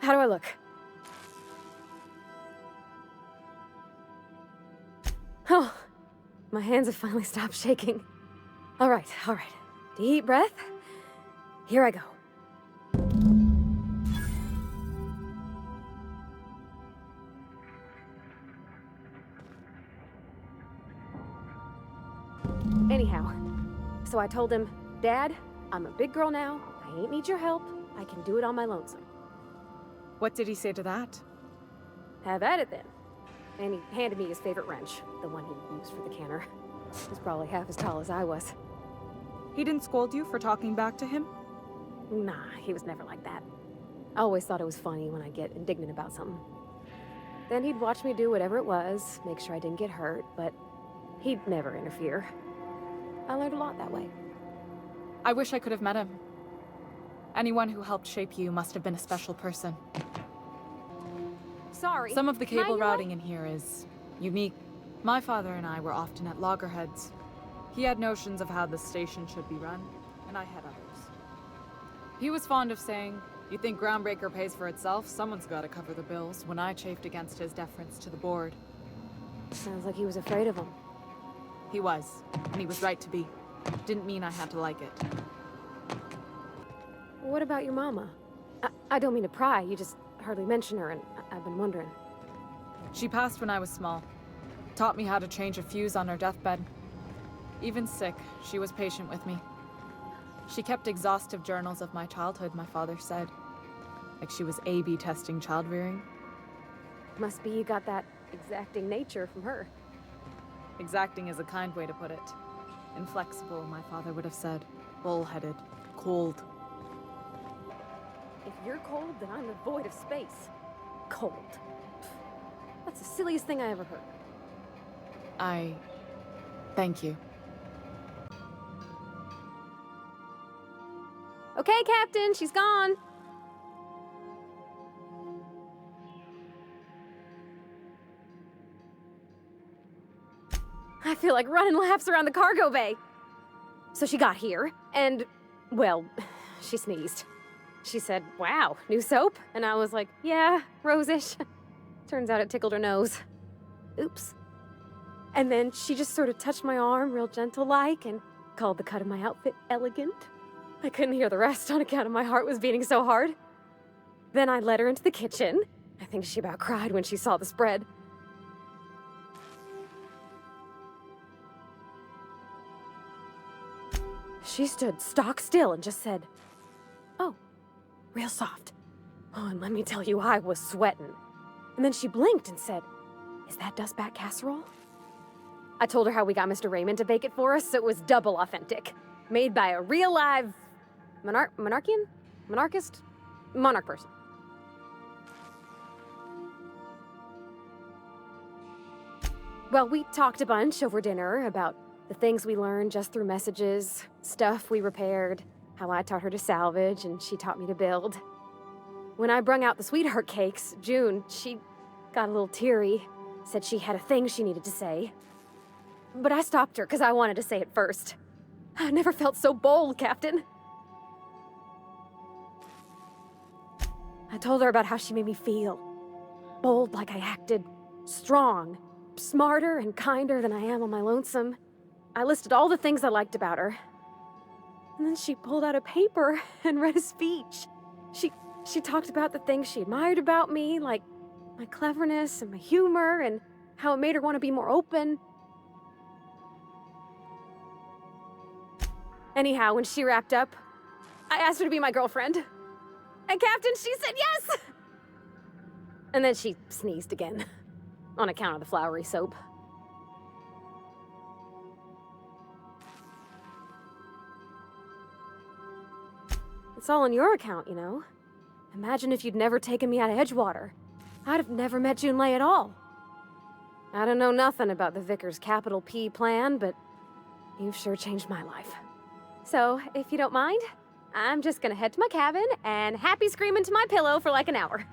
How do I look? Oh, my hands have finally stopped shaking. All right. Deep breath. Here I go. Anyhow, so I told him, Dad, I'm a big girl now. I ain't need your help. I can do it on my lonesome. What did he say to that? Have at it then. And he handed me his favorite wrench, the one he used for the canner. He was probably half as tall as I was. He didn't scold you for talking back to him? Nah, he was never like that. I always thought it was funny when I get indignant about something. Then he'd watch me do whatever it was, make sure I didn't get hurt, but he'd never interfere. I learned a lot that way. I wish I could have met him. Anyone who helped shape you must have been a special person. Sorry. Some of the cable routing in here is unique. My father and I were often at loggerheads. He had notions of how the station should be run, and I had others. He was fond of saying, "You think Groundbreaker pays for itself? Someone's got to cover the bills," when I chafed against his deference to the board. Sounds like he was afraid of him. He was, and he was right to be. Didn't mean I had to like it. What about your mama? I don't mean to pry, you just hardly mention her, and I've been wondering. She passed when I was small. Taught me how to change a fuse on her deathbed. Even sick, she was patient with me. She kept exhaustive journals of my childhood, my father said. Like she was A/B testing child rearing. Must be you got that exacting nature from her. Exacting is a kind way to put it. Inflexible, my father would have said. Bull-headed. Cold. If you're cold, then I'm the void of space. Cold. That's the silliest thing I ever heard. Thank you. Okay, Captain, she's gone. I feel like running laps around the cargo bay. So she got here, and, well, she sneezed. She said, "Wow, new soap?" And I was like, "Yeah, rosish." Turns out it tickled her nose. Oops. And then she just sort of touched my arm real gentle-like and called the cut of my outfit elegant. I couldn't hear the rest on account of my heart was beating so hard. Then I led her into the kitchen. I think she about cried when she saw the spread. She stood stock still and just said, "Oh, real soft. Oh, and let me tell you, I was sweating." And then she blinked and said, "Is that dustbat casserole?" I told her how we got Mr. Raymond to bake it for us, so it was double authentic. Made by a real live monarch person. Well, we talked a bunch over dinner about the things we learned just through messages, stuff we repaired, how I taught her to salvage and she taught me to build. When I brung out the sweetheart cakes, June, she got a little teary, said she had a thing she needed to say. But I stopped her because I wanted to say it first. I never felt so bold, Captain. I told her about how she made me feel. Bold like I acted, strong, smarter and kinder than I am on my lonesome. I listed all the things I liked about her. And then she pulled out a paper and read a speech. She talked about the things she admired about me, like my cleverness and my humor, and how it made her want to be more open. Anyhow, when she wrapped up, I asked her to be my girlfriend. And Captain, she said yes! And then she sneezed again, on account of the flowery soap. It's all on your account, you know. Imagine if you'd never taken me out of Edgewater. I'd have never met Junlei at all. I don't know nothing about the Vicar's capital P plan, but you've sure changed my life. So, if you don't mind, I'm just gonna head to my cabin and happy scream into my pillow for like an hour.